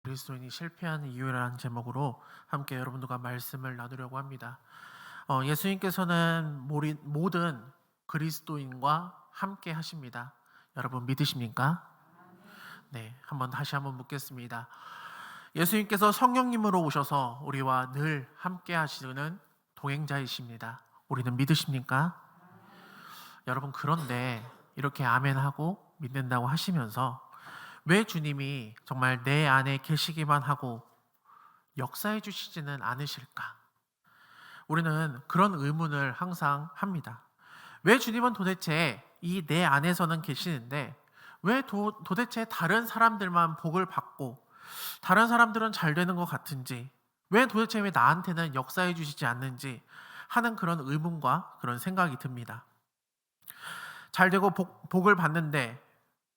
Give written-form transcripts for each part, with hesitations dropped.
그리스도인이 실패하는 이유라는 제목으로 함께 여러분들과 말씀을 나누려고 합니다. 예수님께서는 모든 그리스도인과 함께 하십니다. 여러분 믿으십니까? 네, 다시 한번 묻겠습니다. 예수님께서 성령님으로 오셔서 우리와 늘 함께 하시는 동행자이십니다. 우리는 믿으십니까? 여러분, 그런데 이렇게 아멘하고 믿는다고 하시면서 왜 주님이 정말 내 안에 계시기만 하고 역사해 주시지는 않으실까? 우리는 그런 의문을 항상 합니다. 왜 주님은 도대체 이 내 안에서는 계시는데 왜 도대체 다른 사람들만 복을 받고 다른 사람들은 잘 되는 것 같은지, 왜 나한테는 역사해 주시지 않는지 하는 그런 의문과 그런 생각이 듭니다. 잘 되고 복을 받는데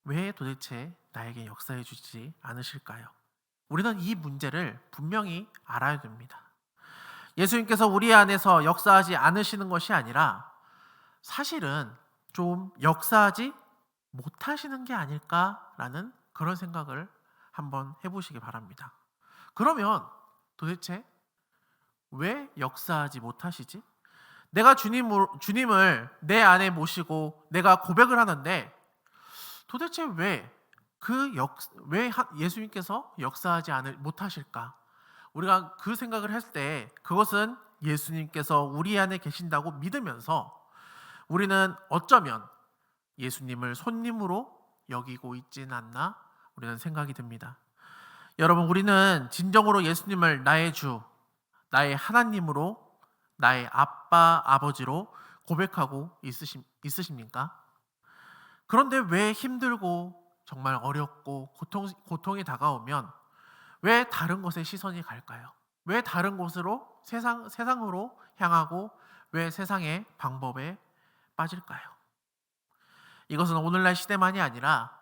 왜 도대체 나에게 역사해 주지 않으실까요? 우리는 이 문제를 분명히 알아야 됩니다. 예수님께서 우리 안에서 역사하지 않으시는 것이 아니라 사실은 좀 역사하지 못하시는 게 아닐까라는 그런 생각을 한번 해보시기 바랍니다. 그러면 도대체 왜 역사하지 못하시지? 내가 주님을 내 안에 모시고 내가 고백을 하는데 도대체 왜 예수님께서 역사하지 못하실까? 우리가 그 생각을 했을 때 그것은 예수님께서 우리 안에 계신다고 믿으면서 우리는 어쩌면 예수님을 손님으로 여기고 있진 않나? 우리는 생각이 듭니다. 여러분, 우리는 진정으로 예수님을 나의 주, 나의 하나님으로, 나의 아빠, 아버지로 고백하고 있으십니까? 그런데 왜 힘들고 정말 어렵고 고통이 다가오면 왜 다른 곳에 시선이 갈까요? 왜 다른 곳으로 세상으로 향하고 왜 세상의 방법에 빠질까요? 이것은 오늘날 시대만이 아니라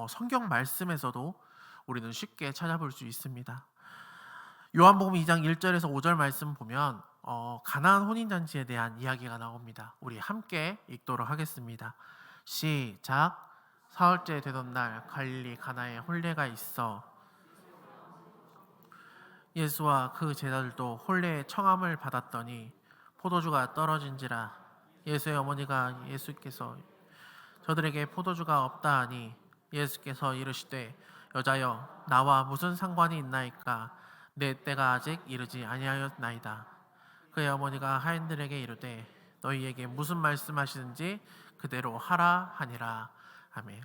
성경 말씀에서도 우리는 쉽게 찾아볼 수 있습니다. 요한복음 2장 1절에서 5절 말씀 보면 가나안 혼인잔치에 대한 이야기가 나옵니다. 우리 함께 읽도록 하겠습니다. 시작. 사흘째 되던 날 갈릴리 가나에 혼례가 있어 예수와 그 제자들도 혼례의 청함을 받았더니 포도주가 떨어진지라 예수의 어머니가 예수께서 저들에게 포도주가 없다 하니 예수께서 이르시되 여자여 나와 무슨 상관이 있나이까 내 때가 아직 이르지 아니하였나이다. 그의 어머니가 하인들에게 이르되 너희에게 무슨 말씀하시는지 그대로 하라 하니라. 아멘.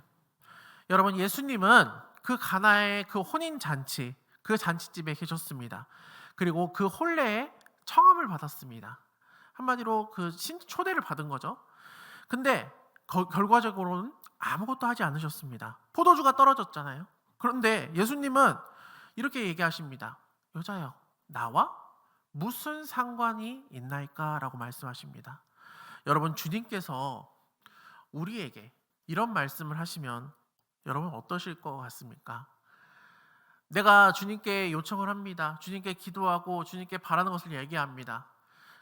여러분, 예수님은 그 가나의 그 혼인 잔치, 그 잔치집에 계셨습니다. 그리고 그 혼례에 청함을 받았습니다. 한마디로 그 초대를 받은 거죠. 근데 결과적으로는 아무것도 하지 않으셨습니다. 포도주가 떨어졌잖아요. 그런데 예수님은 이렇게 얘기하십니다. 여자여, 나와 무슨 상관이 있나이까? 라고 말씀하십니다. 여러분, 주님께서 우리에게 이런 말씀을 하시면 여러분 어떠실 것 같습니까? 내가 주님께 요청을 합니다. 주님께 기도하고 주님께 바라는 것을 얘기합니다.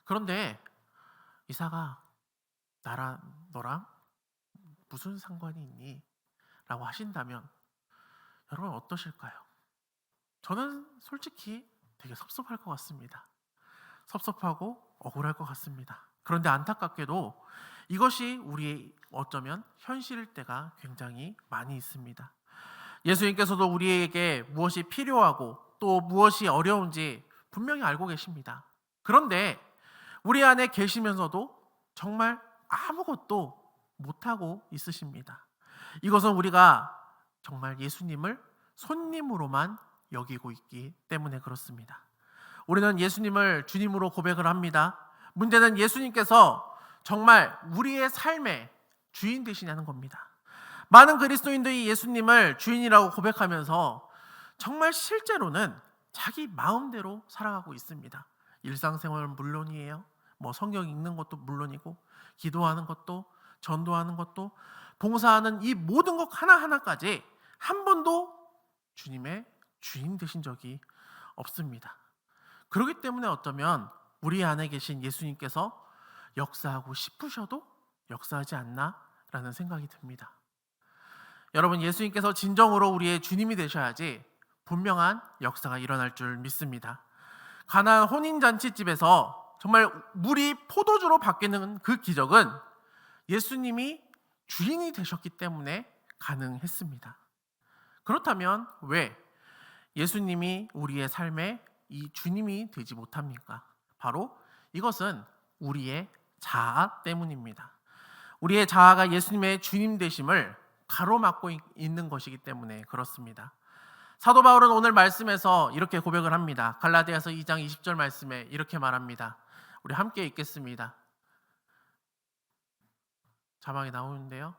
그런데 이사가 너랑 무슨 상관이 있니? 라고 하신다면 여러분 어떠실까요? 저는 솔직히 되게 섭섭할 것 같습니다. 섭섭하고 억울할 것 같습니다. 그런데 안타깝게도 이것이 우리의 어쩌면 현실일 때가 굉장히 많이 있습니다. 예수님께서도 우리에게 무엇이 필요하고 또 무엇이 어려운지 분명히 알고 계십니다. 그런데 우리 안에 계시면서도 정말 아무것도 못하고 있으십니다. 이것은 우리가 정말 예수님을 손님으로만 여기고 있기 때문에 그렇습니다. 우리는 예수님을 주님으로 고백을 합니다. 문제는 예수님께서 정말 우리의 삶의 주인 되시냐는 겁니다. 많은 그리스도인들이 예수님을 주인이라고 고백하면서 정말 실제로는 자기 마음대로 살아가고 있습니다. 일상생활은 물론이에요. 성경 읽는 것도 물론이고 기도하는 것도 전도하는 것도 봉사하는 이 모든 것 하나하나까지 한 번도 주님의 주인 되신 적이 없습니다. 그렇기 때문에 어쩌면 우리 안에 계신 예수님께서 역사하고 싶으셔도 역사하지 않나라는 생각이 듭니다. 여러분, 예수님께서 진정으로 우리의 주님이 되셔야지 분명한 역사가 일어날 줄 믿습니다. 가나안 혼인잔치집에서 정말 물이 포도주로 바뀌는 그 기적은 예수님이 주인이 되셨기 때문에 가능했습니다. 그렇다면 왜 예수님이 우리의 삶에 이 주님이 되지 못합니까? 바로 이것은 우리의 자아 때문입니다. 우리의 자아가 예수님의 주님 되심을 가로막고 있는 것이기 때문에 그렇습니다. 사도 바울은 오늘 말씀에서 이렇게 고백을 합니다. 갈라디아서 2장 20절 말씀에 이렇게 말합니다. 우리 함께 읽겠습니다. 자막이 나오는데요.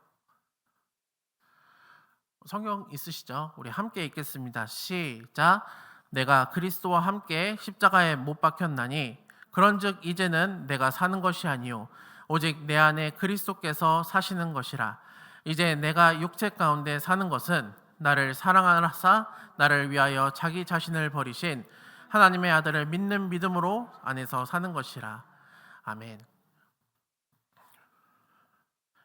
성경 있으시죠? 우리 함께 읽겠습니다. 시작. 내가 그리스도와 함께 십자가에 못 박혔나니 그런즉 이제는 내가 사는 것이 아니요 오직 내 안에 그리스도께서 사시는 것이라. 이제 내가 육체 가운데 사는 것은 나를 사랑하사 나를 위하여 자기 자신을 버리신 하나님의 아들을 믿는 믿음으로 안에서 사는 것이라. 아멘.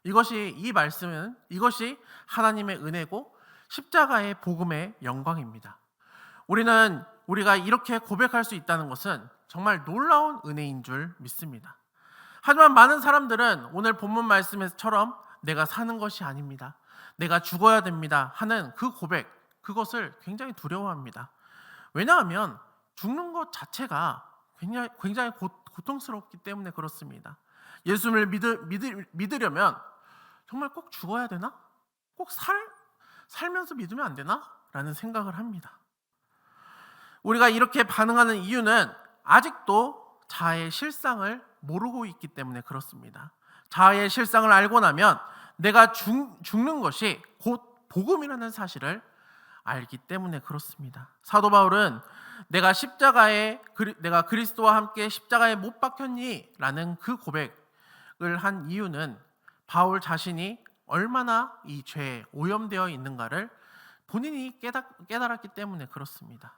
이 말씀은 이것이 하나님의 은혜고 십자가의 복음의 영광입니다. 우리가 이렇게 고백할 수 있다는 것은 정말 놀라운 은혜인 줄 믿습니다. 하지만 많은 사람들은 오늘 본문 말씀에서처럼 내가 사는 것이 아닙니다, 내가 죽어야 됩니다 하는 그 고백, 그것을 굉장히 두려워합니다. 왜냐하면 죽는 것 자체가 굉장히 고통스럽기 때문에 그렇습니다. 예수를 믿으려면 정말 꼭 죽어야 되나? 꼭 살면서 믿으면 안 되나? 라는 생각을 합니다. 우리가 이렇게 반응하는 이유는 아직도 자아의 실상을 모르고 있기 때문에 그렇습니다. 자아의 실상을 알고 나면 내가 죽는 것이 곧 복음이라는 사실을 알기 때문에 그렇습니다. 사도 바울은 내가 그리스도와 함께 십자가에 못 박혔니? 라는 그 고백을 한 이유는 바울 자신이 얼마나 이 죄에 오염되어 있는가를 본인이 깨달았기 때문에 그렇습니다.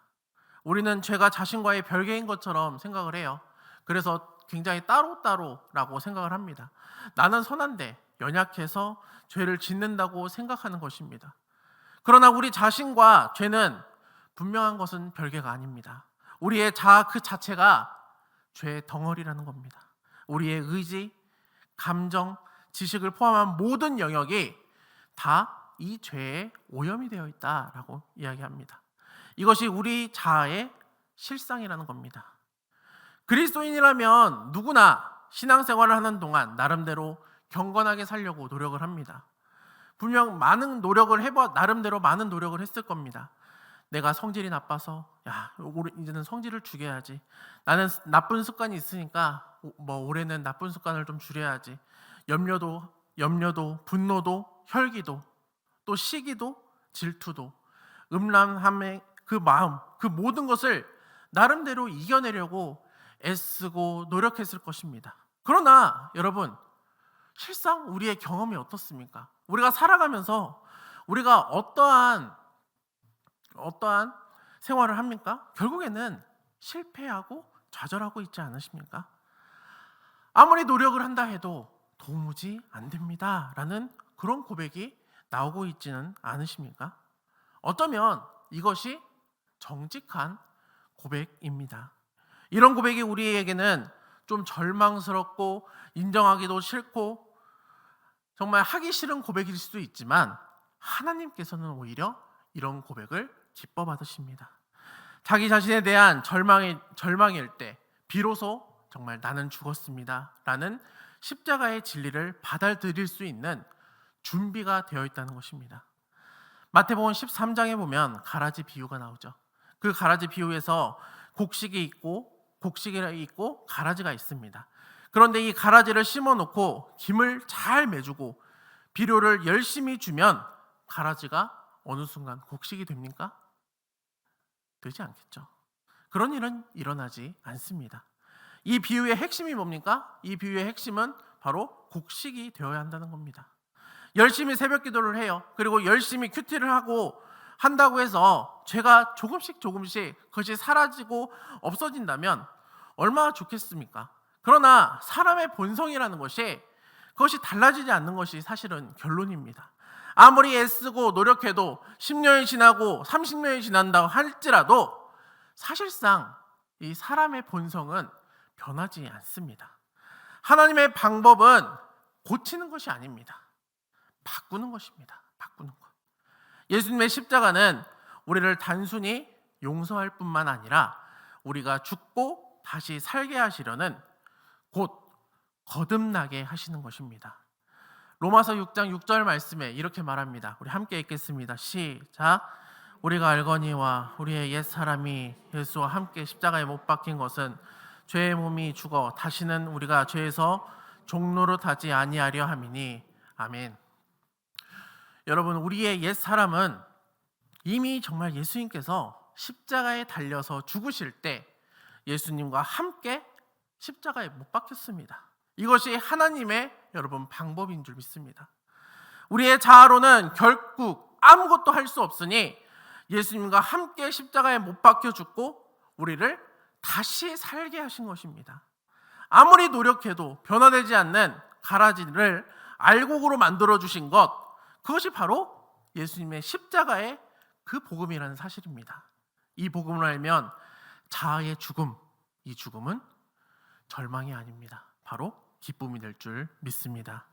우리는 죄가 자신과의 별개인 것처럼 생각을 해요. 그래서 굉장히 따로라고 생각을 합니다. 나는 선한데 연약해서 죄를 짓는다고 생각하는 것입니다. 그러나 우리 자신과 죄는 분명한 것은 별개가 아닙니다. 우리의 자아 그 자체가 죄의 덩어리라는 겁니다. 우리의 의지, 감정, 지식을 포함한 모든 영역이 다 이 죄에 오염이 되어 있다라고 이야기합니다. 이것이 우리 자아의 실상이라는 겁니다. 그리스도인이라면 누구나 신앙생활을 하는 동안 나름대로 경건하게 살려고 노력을 합니다. 분명 나름대로 많은 노력을 했을 겁니다. 내가 성질이 나빠서 이제는 성질을 죽여야지. 나는 나쁜 습관이 있으니까 올해는 나쁜 습관을 좀 줄여야지. 염려도, 분노도, 혈기도, 또 시기도, 질투도, 음란함의 그 마음, 그 모든 것을 나름대로 이겨내려고 애쓰고 노력했을 것입니다. 그러나 여러분, 실상 우리의 경험이 어떻습니까? 우리가 살아가면서 우리가 어떠한 생활을 합니까? 결국에는 실패하고 좌절하고 있지 않으십니까? 아무리 노력을 한다 해도 도무지 안 됩니다 라는 그런 고백이 나오고 있지는 않으십니까? 어쩌면 이것이 정직한 고백입니다. 이런 고백이 우리에게는 좀 절망스럽고 인정하기도 싫고 정말 하기 싫은 고백일 수도 있지만 하나님께서는 오히려 이런 고백을 기뻐 받으십니다. 자기 자신에 대한 절망일 때 비로소 정말 나는 죽었습니다 라는 십자가의 진리를 받아들일 수 있는 준비가 되어 있다는 것입니다. 마태복음 13장에 보면 가라지 비유가 나오죠. 그 가라지 비유에서 곡식이 있고 가라지가 있습니다. 그런데 이 가라지를 심어놓고 김을 잘 매주고 비료를 열심히 주면 가라지가 어느 순간 곡식이 됩니까? 되지 않겠죠. 그런 일은 일어나지 않습니다. 이 비유의 핵심이 뭡니까? 이 비유의 핵심은 바로 곡식이 되어야 한다는 겁니다. 열심히 새벽 기도를 해요. 그리고 열심히 큐티를 한다고 해서 죄가 조금씩 그것이 사라지고 없어진다면 얼마나 좋겠습니까? 그러나 사람의 본성이라는 것이 그것이 달라지지 않는 것이 사실은 결론입니다. 아무리 애쓰고 노력해도 10년이 지나고 30년이 지난다고 할지라도 사실상 이 사람의 본성은 변하지 않습니다. 하나님의 방법은 고치는 것이 아닙니다. 바꾸는 것입니다. 바꾸는 것. 예수님의 십자가는 우리를 단순히 용서할 뿐만 아니라 우리가 죽고 다시 살게 하시려는 곧 거듭나게 하시는 것입니다. 로마서 6장 6절 말씀에 이렇게 말합니다. 우리 함께 읽겠습니다. 시작. 우리가 알거니와 우리의 옛사람이 예수와 함께 십자가에 못 박힌 것은 죄의 몸이 죽어 다시는 우리가 죄에서 종노릇하지 아니하려 함이니. 아멘. 여러분, 우리의 옛사람은 이미 정말 예수님께서 십자가에 달려서 죽으실 때 예수님과 함께 십자가에 못 박혔습니다. 이것이 하나님의 여러분 방법인 줄 믿습니다. 우리의 자아로는 결국 아무것도 할 수 없으니 예수님과 함께 십자가에 못 박혀 죽고 우리를 다시 살게 하신 것입니다. 아무리 노력해도 변화되지 않는 가라지를 알곡으로 만들어 주신 것, 그것이 바로 예수님의 십자가의 그 복음이라는 사실입니다. 이 복음을 알면 자아의 죽음, 이 죽음은 절망이 아닙니다. 바로 기쁨이 될 줄 믿습니다.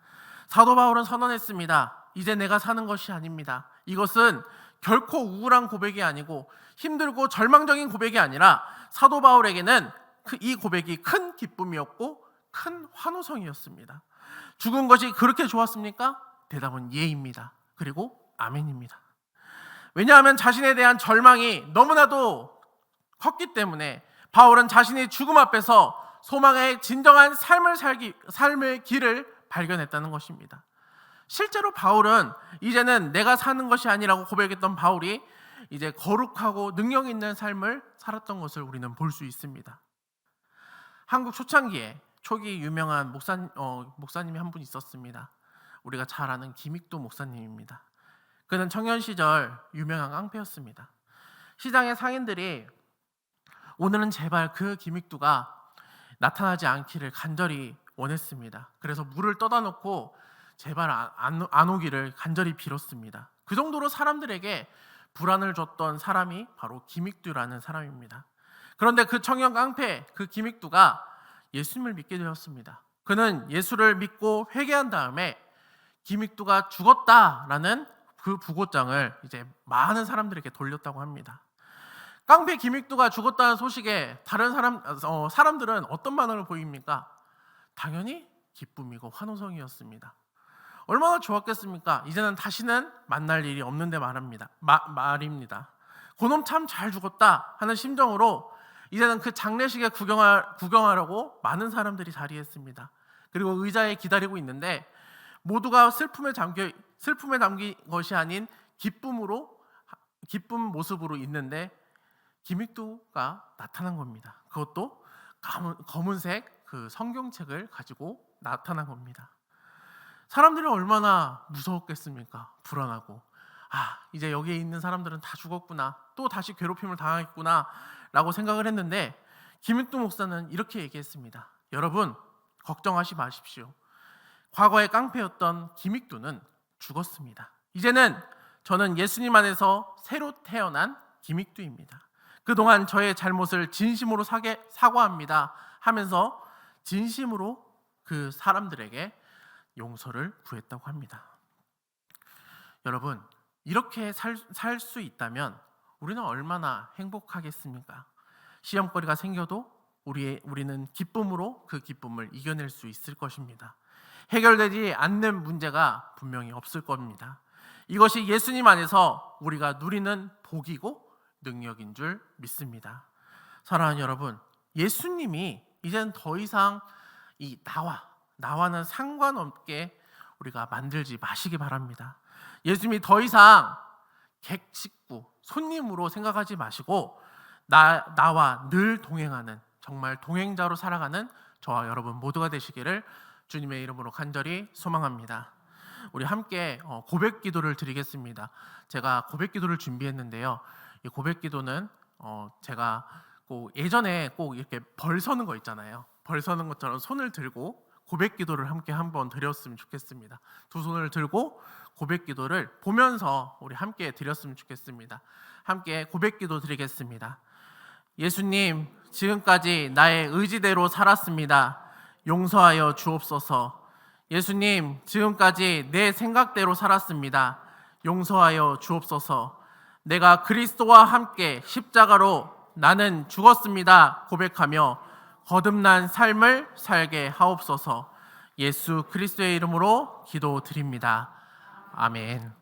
사도 바울은 선언했습니다. 이제 내가 사는 것이 아닙니다. 이것은 결코 우울한 고백이 아니고 힘들고 절망적인 고백이 아니라 사도 바울에게는 이 고백이 큰 기쁨이었고 큰 환호성이었습니다. 죽은 것이 그렇게 좋았습니까? 대답은 예입니다. 그리고 아멘입니다. 왜냐하면 자신에 대한 절망이 너무나도 컸기 때문에 바울은 자신의 죽음 앞에서 소망의 진정한 삶의 길을 발견했다는 것입니다. 실제로 바울은 이제는 내가 사는 것이 아니라고 고백했던 바울이 이제 거룩하고 능력 있는 삶을 살았던 것을 우리는 볼 수 있습니다. 한국 초창기에 초기 유명한 목사님이 한 분 있었습니다. 우리가 잘 아는 김익도 목사님입니다. 그는 청년 시절 유명한 깡패였습니다. 시장의 상인들이 오늘은 제발 그 김익도가 나타나지 않기를 간절히 원했습니다. 그래서 물을 떠다 놓고 제발 안 오기를 간절히 빌었습니다. 그 정도로 사람들에게 불안을 줬던 사람이 바로 김익두라는 사람입니다. 그런데 그 청년 깡패, 그 김익두가 예수님을 믿게 되었습니다. 그는 예수를 믿고 회개한 다음에 김익두가 죽었다라는 그 부고장을 이제 많은 사람들에게 돌렸다고 합니다. 깡패 김익두가 죽었다는 소식에 다른 사람들은 어떤 반응을 보입니까? 당연히 기쁨이고 환호성이었습니다. 얼마나 좋았겠습니까? 이제는 다시는 만날 일이 없는데 말입니다. 그놈 참 잘 죽었다 하는 심정으로 이제는 그 장례식에 구경하려고 많은 사람들이 자리했습니다. 그리고 의자에 기다리고 있는데 모두가 슬픔에 담긴 것이 아닌 기쁜 모습으로 있는데 김익두가 나타난 겁니다. 그것도 검은색 그 성경책을 가지고 나타난 겁니다. 사람들이 얼마나 무서웠겠습니까? 불안하고 이제 여기에 있는 사람들은 다 죽었구나, 또 다시 괴롭힘을 당하겠구나 라고 생각을 했는데 김익두 목사는 이렇게 얘기했습니다. 여러분 걱정하지 마십시오. 과거의 깡패였던 김익두는 죽었습니다. 이제는 저는 예수님 안에서 새로 태어난 김익두입니다. 그동안 저의 잘못을 진심으로 사과합니다 하면서 진심으로 그 사람들에게 용서를 구했다고 합니다. 여러분, 이렇게 살 수 있다면 우리는 얼마나 행복하겠습니까? 시험거리가 생겨도 우리는 기쁨으로 그 기쁨을 이겨낼 수 있을 것입니다. 해결되지 않는 문제가 분명히 없을 겁니다. 이것이 예수님 안에서 우리가 누리는 복이고 능력인 줄 믿습니다. 사랑하는 여러분, 예수님이 이제는 더 이상 이 나와는 상관없게 우리가 만들지 마시기 바랍니다. 예수님이 더 이상 객식구, 손님으로 생각하지 마시고 나와 늘 동행하는, 정말 동행자로 살아가는 저와 여러분 모두가 되시기를 주님의 이름으로 간절히 소망합니다. 우리 함께 고백 기도를 드리겠습니다. 제가 고백 기도를 준비했는데요. 이 고백 기도는 제가 예전에 꼭 이렇게 벌 서는 거 있잖아요. 벌 서는 것처럼 손을 들고 고백 기도를 함께 한번 드렸으면 좋겠습니다. 두 손을 들고 고백 기도를 보면서 우리 함께 드렸으면 좋겠습니다. 함께 고백 기도 드리겠습니다. 예수님, 지금까지 나의 의지대로 살았습니다. 용서하여 주옵소서. 예수님, 지금까지 내 생각대로 살았습니다. 용서하여 주옵소서. 내가 그리스도와 함께 십자가로 나는 죽었습니다 고백하며 거듭난 삶을 살게 하옵소서. 예수 그리스도의 이름으로 기도드립니다. 아멘.